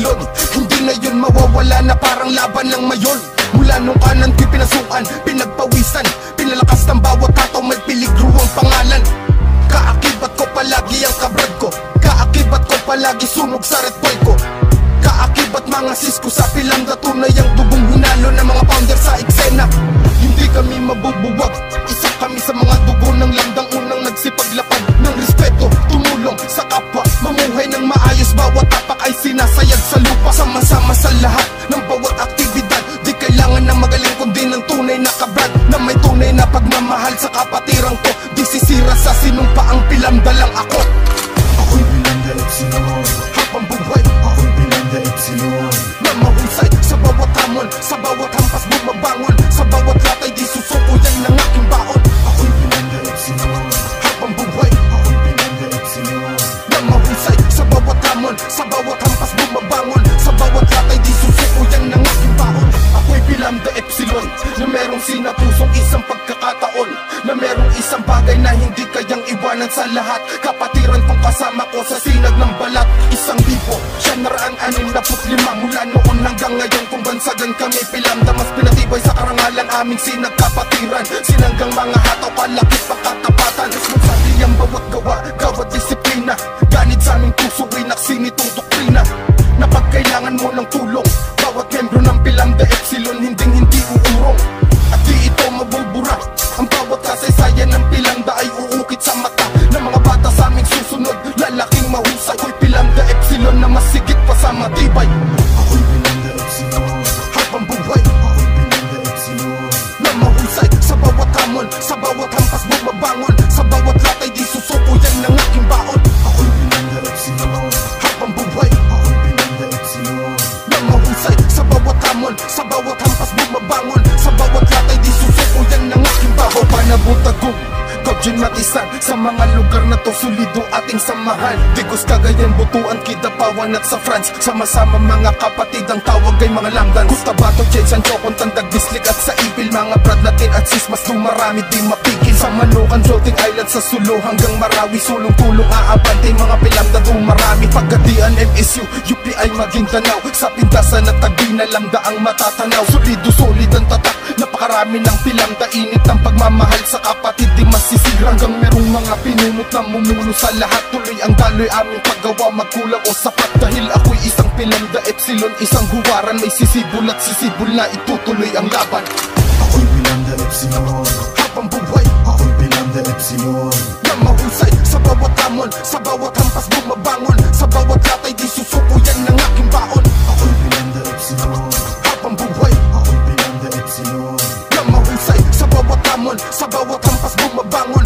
Epsilon. Hindi na yun mawawala na parang laban ng mayon. Mula nung kanan ko'y pinasukan, pinagpawisan, pinalakas ng bawat tataw, may peligro ang pangalan. Kaakibat ko palagi ang kabrad ko, kaakibat ko palagi sunog sa red boy ko. Kaakibat mga sisko sa pilangda, tunay ang dugong hinalo ng mga founder sa eksena. Hindi kami mabubuwag, isa kami sa mga dugo ng landang unang nagsipaglapag ng respeto, tumulong sa kapwa, mamuhay ng maayos, bawat tapak ay sinasayag sa lupa. Sama-sama sa lahat ng bawat aktibidad, di kailangan na magaling kundi ng tunay na kabrad, na may tunay na pagmamahal sa kapatiran ko. Di sisira sa sinumpa ang pilamda lang ako. Ako'y Pilanda Epsilon, habang buhay ako'y Pilanda Epsilon, na mahusay sa bawat hamon, sa bawat hampas bumabangon, sa bawat latay di susuko yan ng aking baon. ako'y Pilanda Epsilon, Habang buhay ako'y Pilanda Epsilon, na mahusay sa bawat hamon, sa bawat hampas bumabangon, sa bawat latay di susuko yan ng aking baon. Ako'y Pilanda Epsilon, na merong sinapusong isang pagkakataon, na merong isang bagay na hindi kayang iwanan sa lahat. Kapatiran kong kasama ko sa sinag ng balat, 1,965 mula noon hanggang ngayon. Kung bansagan kami Pilanda, mas pinatibay sa karangalan aming sinagkapatiran. Sinanggang mga hataw, palakit pagkatapatan, responsable ang bawat gawa, gawat disiplina. Ganit sa aming puso, inaksi nitong doktrina, na pag kailangan mo ng tulong, bawat membro ng Pilanda Epsilon hindi uurong, at di ito mabubura. Ang bawat kasaysayan ng Pilanda ay uukit sa mata ng mga bata sa aming susunod, lalaking mahusay. Ako'y Pilanda Epsilon na masigit pa sa matibay. ako'y Pilanda Epsilon, Habang buhay ako'y Pilanda Epsilon, na mahusay sa bawat hamon, sa bawat hampas bumabangon, sa bawat latay di susuko yan ng aking baon. ako'y Pilanda Epsilon, Habang buhay ako'y Pilanda Epsilon, na mahusay sa bawat hamon, sa bawat hampas bumabangon, sa bawat latay di susuko yan ng aking baon. Panabutagong Gojin Matisan, sa mga lugar na to solido ating samahan. Digos Cagayan, Butuan, Kidapawan at sa France, sama-sama mga kapatid ang tawag ay mga Lamdan. Cotabato, Jensan, Chocon, Tandag, Bislik at sa Ipil, mga brad natin at sis, mas dumarami di mapigil. Sa Manukan, Floating Island, sa Sulu hanggang Marawi, sulong-tulong aabante mga Pilanda dumarami. Pagkadian, MSU, UPI, Maguindanao, sa Pindasan at Tagina, Lambda ang matatanaw. Solido, solid ang tatak, napakarami ng Pilanda, init ang pagmamahal sa kapatid di masisira. Hanggang merong mga pinunot na mumuno sa lahat, tuloy ang daloy aming paggawa, magkulang o sapat. Dahil ako'y isang Pilanda Epsilon, isang huwaran, may sisibol at sisibol na itutuloy ang laban. ako'y Pilanda Epsilon, Habang buhay ako'y Pilanda Epsilon, na mahusay sa bawat hamon, sa bawat hampas bumabangon, sa bawat latay di susuko yan ng aking baon. ako'y Pilanda Epsilon, Habang buhay ako'y Pilanda Epsilon, na mahusay sa bawat hamon, sa bawat hampas bumabangon,